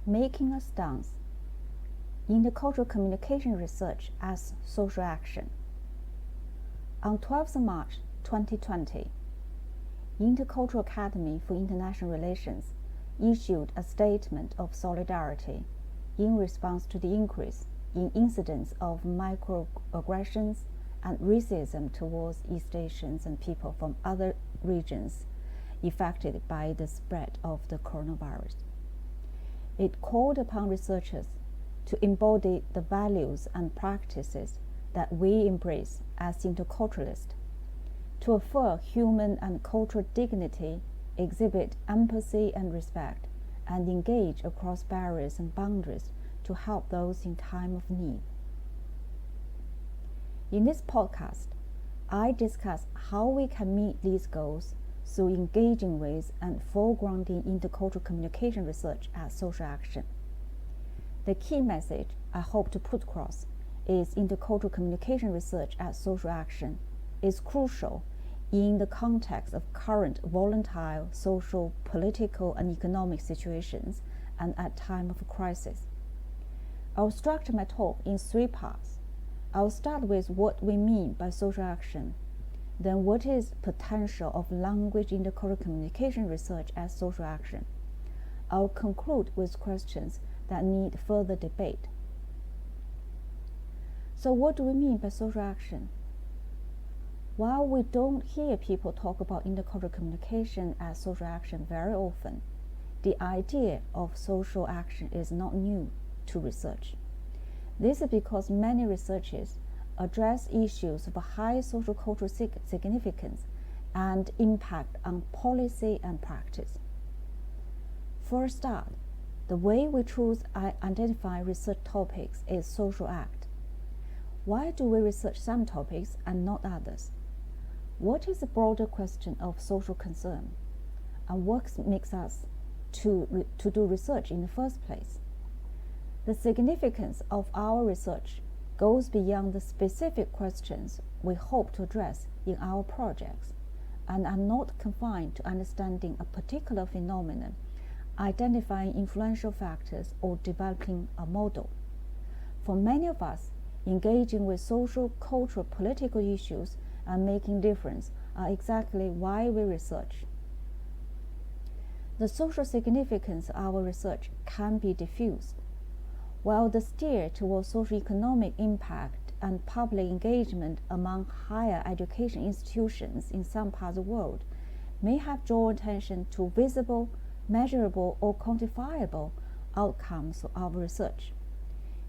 Making a Stance, Intercultural Communication Research as Social Action. On 12th March 2020, Intercultural Academy for International Relations issued a statement of solidarity in response to the increase in incidents of microaggressions and racism towards East Asians and people from other regions affected by the spread of the coronavirus. It called upon researchers to embody the values and practices that we embrace as interculturalists, to affirm human and cultural dignity, exhibit empathy and respect, and engage across barriers and boundaries to help those in time of need. In this podcast, I discuss how we can meet these goals through engaging with and foregrounding intercultural communication research as social action. The key message I hope to put across is intercultural communication research as social action is crucial in the context of current volatile social, political, and economic situations and at time of crisis. I'll structure my talk in 3 parts. I'll start with what we mean by social action, then what is potential of language intercultural communication research as social action. I'll conclude with questions that need further debate. So what do we mean by social action? While we don't hear people talk about intercultural communication as social action very often, the idea of social action is not new to research. This is because many researchers address issues of high social cultural significance and impact on policy and practice. For a start, the way we choose and identify research topics is social act. Why do we research some topics and not others? What is the broader question of social concern? And what makes us to do research in the first place? The significance of our research goes beyond the specific questions we hope to address in our projects and are not confined to understanding a particular phenomenon, identifying influential factors, or developing a model. For many of us, engaging with social, cultural, political issues and making difference are exactly why we research. The social significance of our research can be diffused. While the steer towards socio-economic impact and public engagement among higher education institutions in some parts of the world may have drawn attention to visible, measurable, or quantifiable outcomes of our research,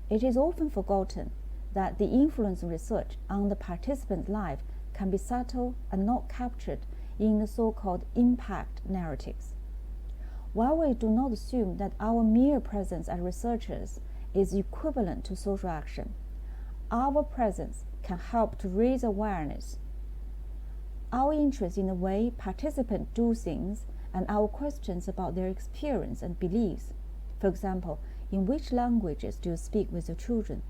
it is often forgotten that the influence of research on the participant's life can be subtle and not captured in the so-called impact narratives. While we do not assume that our mere presence as researchers is equivalent to social action, our presence can help to raise awareness. Our interest in the way participants do things and our questions about their experience and beliefs. For example, in which languages do you speak with your children?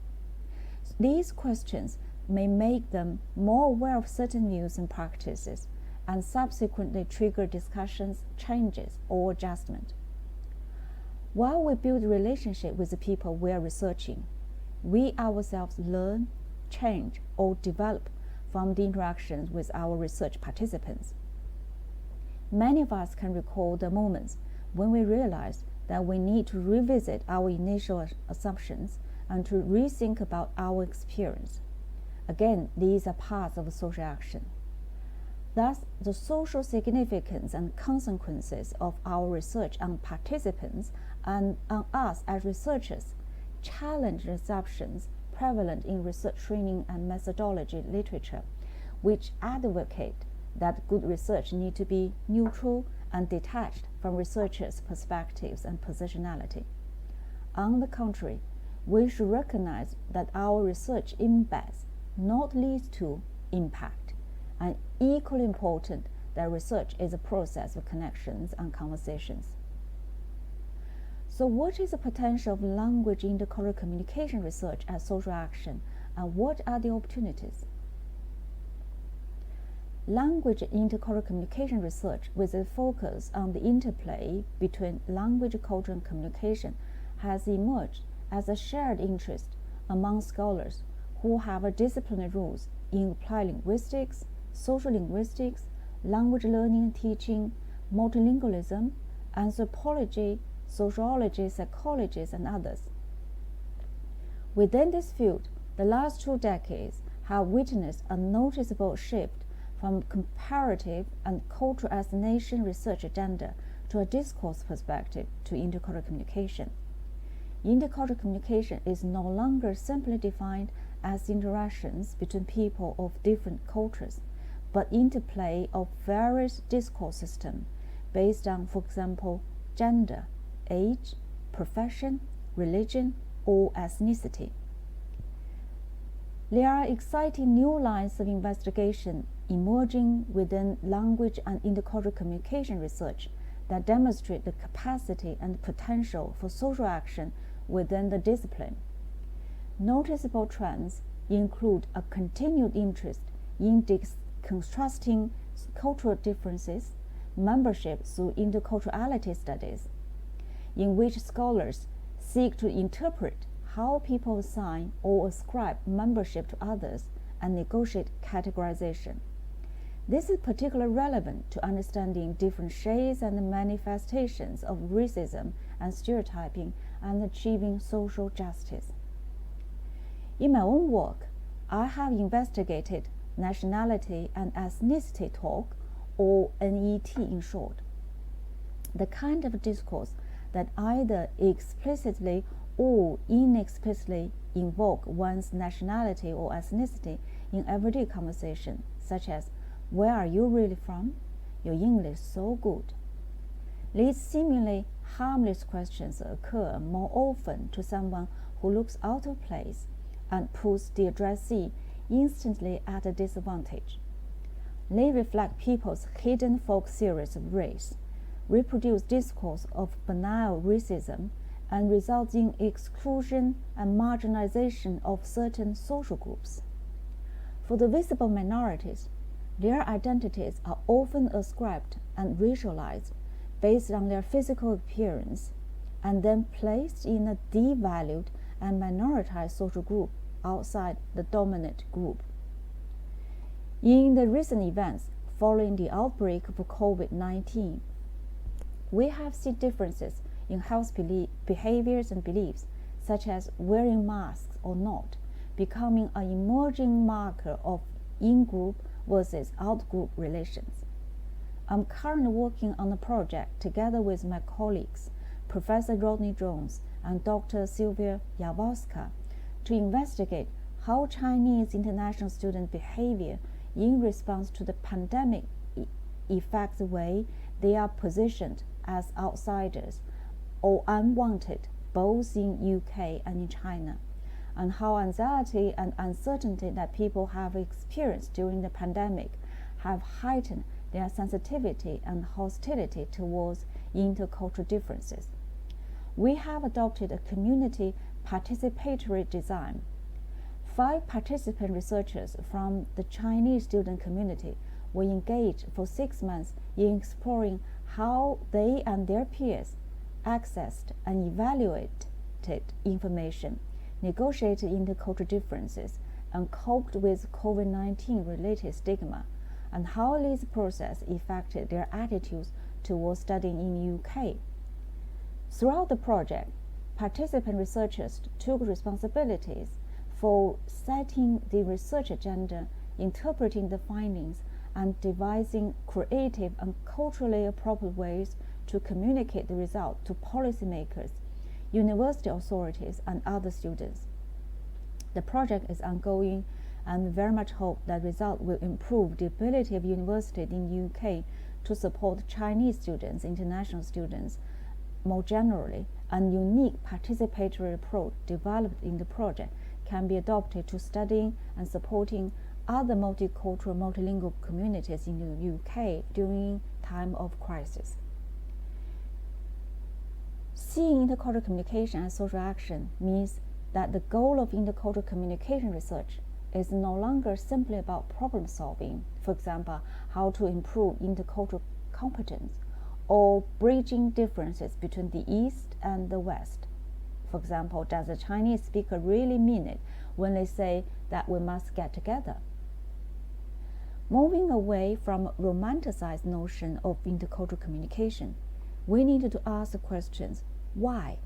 These questions may make them more aware of certain views and practices and subsequently trigger discussions, changes, or adjustment. While we build a relationship with the people we are researching, we ourselves learn, change, or develop from the interactions with our research participants. Many of us can recall the moments when we realized that we need to revisit our initial assumptions and to rethink about our experience. Again, these are parts of social action. Thus, the social significance and consequences of our research on participants and on us as researchers challenge the assumptions prevalent in research training and methodology literature, which advocate that good research need to be neutral and detached from researchers' perspectives and positionality. On the contrary, we should recognize that our research embeds, not leads to, impact, and equally important that research is a process of connections and conversations. So what is the potential of language intercultural communication research as social action, and what are the opportunities? Language intercultural communication research with a focus on the interplay between language, culture, and communication has emerged as a shared interest among scholars who have disciplinary roles in applied linguistics, social linguistics, language learning and teaching, multilingualism, anthropology, sociology, psychology, and others. Within this field, the last 2 decades have witnessed a noticeable shift from comparative and cultural assassination research agenda to a discourse perspective to intercultural communication. Intercultural communication is no longer simply defined as interactions between people of different cultures, but interplay of various discourse systems based on, for example, gender, age, profession, religion, or ethnicity. There are exciting new lines of investigation emerging within language and intercultural communication research that demonstrate the capacity and potential for social action within the discipline. Noticeable trends include a continued interest in deconstructing cultural differences, membership through interculturality studies, in which scholars seek to interpret how people assign or ascribe membership to others and negotiate categorization. This is particularly relevant to understanding different shades and manifestations of racism and stereotyping and achieving social justice. In my own work, I have investigated nationality and ethnicity talk, or NET in short, the kind of discourse that either explicitly or inexplicitly invoke one's nationality or ethnicity in everyday conversation, such as, "Where are you really from? Your English is so good." These seemingly harmless questions occur more often to someone who looks out of place and puts the addressee instantly at a disadvantage. They reflect people's hidden folk theories of race, reproduce discourse of banal racism, and result in exclusion and marginalization of certain social groups. For the visible minorities, their identities are often ascribed and racialized based on their physical appearance, and then placed in a devalued and minoritized social group outside the dominant group. In the recent events following the outbreak of COVID-19, we have seen differences in health behaviors and beliefs, such as wearing masks or not, becoming an emerging marker of in-group versus out-group relations. I'm currently working on a project together with my colleagues, Professor Rodney Jones and Dr. Sylvia Jaworska, to investigate how Chinese international student behavior in response to the pandemic affects the way they are positioned as outsiders or unwanted, both in UK and in China, and how anxiety and uncertainty that people have experienced during the pandemic have heightened their sensitivity and hostility towards intercultural differences. We have adopted a community participatory design. 5 participant researchers from the Chinese student community were engaged for 6 months in exploring how they and their peers accessed and evaluated information, negotiated intercultural differences, and coped with COVID-19 related stigma, and how this process affected their attitudes towards studying in UK. Throughout the project, participant researchers took responsibilities for setting the research agenda, interpreting the findings, and devising creative and culturally appropriate ways to communicate the result to policymakers, university authorities, and other students. The project is ongoing, and we very much hope that result will improve the ability of universities in UK to support Chinese students, international students more generally, and unique participatory approach developed in the project can be adopted to studying and supporting other multicultural, multilingual communities in the UK during time of crisis. Seeing intercultural communication as social action means that the goal of intercultural communication research is no longer simply about problem solving, for example, how to improve intercultural competence or bridging differences between the East and the West. For example, does the Chinese speaker really mean it when they say that we must get together? Moving away from a romanticized notion of intercultural communication, we need to ask the questions: why,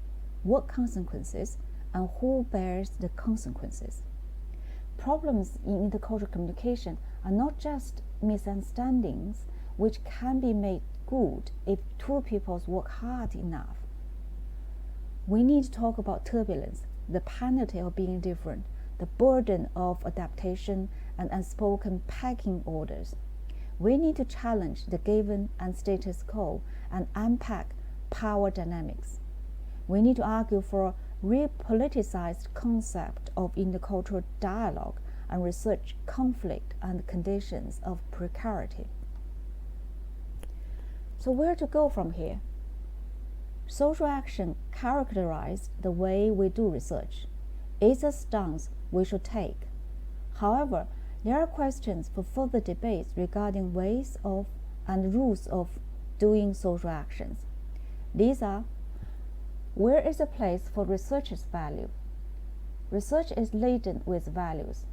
what consequences, and who bears the consequences? Problems in intercultural communication are not just misunderstandings which can be made good if two peoples work hard enough. We need to talk about turbulence, the penalty of being different, the burden of adaptation, and unspoken pecking orders. We need to challenge the given and status quo and unpack power dynamics. We need to argue for a repoliticized concept of intercultural dialogue and research conflict and conditions of precarity. So where to go from here? Social action characterizes the way we do research. It's a stance we should take. However, there are questions for further debates regarding ways of and rules of doing social actions. These are: where is the place for research's value? Research is laden with values.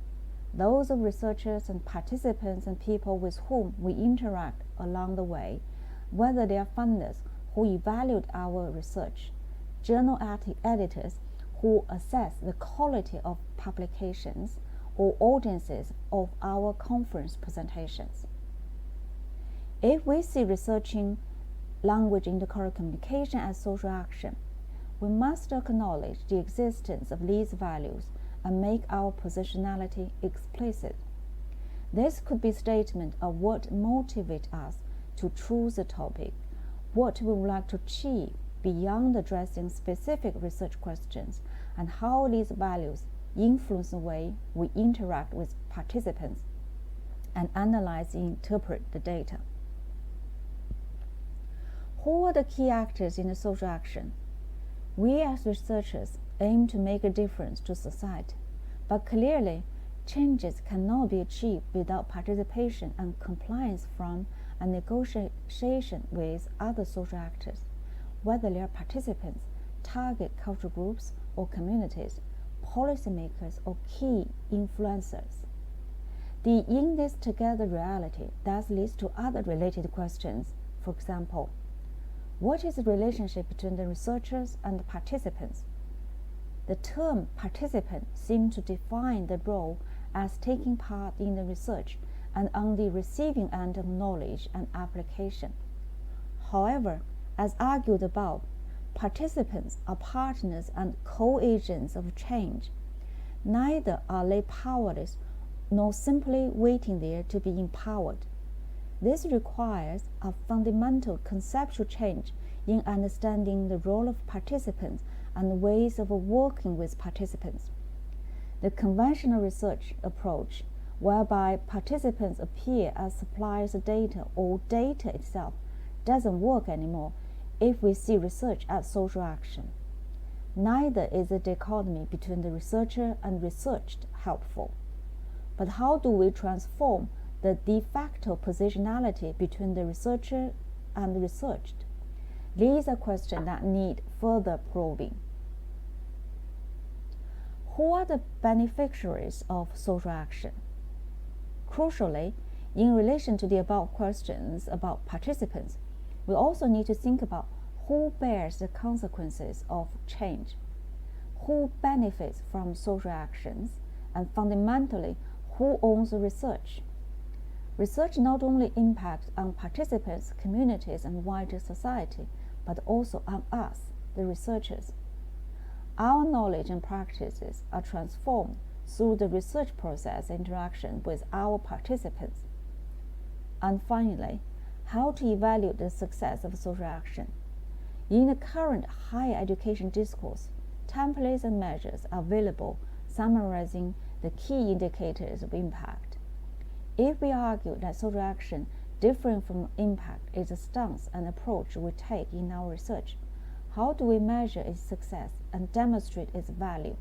Those of researchers and participants and people with whom we interact along the way, whether they are funders who evaluate our research, journal editors who assess the quality of publications, or audiences of our conference presentations. If we see researching language intercultural communication as social action, we must acknowledge the existence of these values and make our positionality explicit. This could be a statement of what motivates us to choose a topic, what we would like to achieve beyond addressing specific research questions, and how these values influence the way we interact with participants and analyze and interpret the data. Who are the key actors in the social action? We as researchers aim to make a difference to society, but clearly changes cannot be achieved without participation and compliance from and negotiation with other social actors, whether they are participants, target cultural groups or communities, policymakers or key influencers. The in this together reality thus leads to other related questions. For example, what is the relationship between the researchers and the participants? The term participant seems to define the role as taking part in the research and on the receiving end of knowledge and application. However, as argued above, participants are partners and co-agents of change. Neither are they powerless nor simply waiting there to be empowered. This requires a fundamental conceptual change in understanding the role of participants and ways of working with participants. The conventional research approach, whereby participants appear as suppliers of data or data itself, doesn't work anymore if we see research as social action. Neither is the dichotomy between the researcher and researched helpful. But how do we transform the de facto positionality between the researcher and the researched? These are questions that need further probing. Who are the beneficiaries of social action? Crucially, in relation to the above questions about participants, we also need to think about who bears the consequences of change, who benefits from social actions, and fundamentally, who owns the research. Research not only impacts on participants, communities, and wider society, but also on us, the researchers. Our knowledge and practices are transformed through the research process interaction with our participants. And finally, how to evaluate the success of social action. In the current higher education discourse, templates and measures are available summarizing the key indicators of impact. If we argue that social action differing from impact is a stance and approach we take in our research, how do we measure its success and demonstrate its value?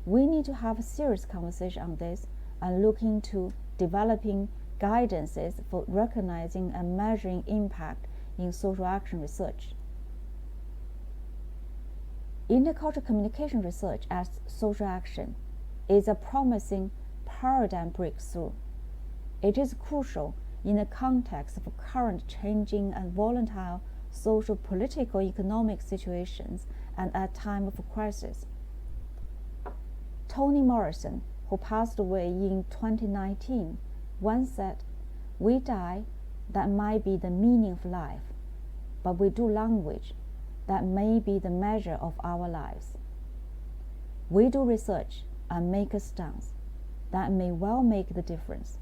We need to have a serious conversation on this and look into developing guidances for recognizing and measuring impact in social action research. Intercultural communication research as social action is a promising paradigm breakthrough. It is crucial in the context of current changing and volatile social, political, economic situations and at a time of crisis. Toni Morrison, who passed away in 2019, once said, "We die, that might be the meaning of life, but we do language, that may be the measure of our lives. We do research and make a stance, that may well make the difference."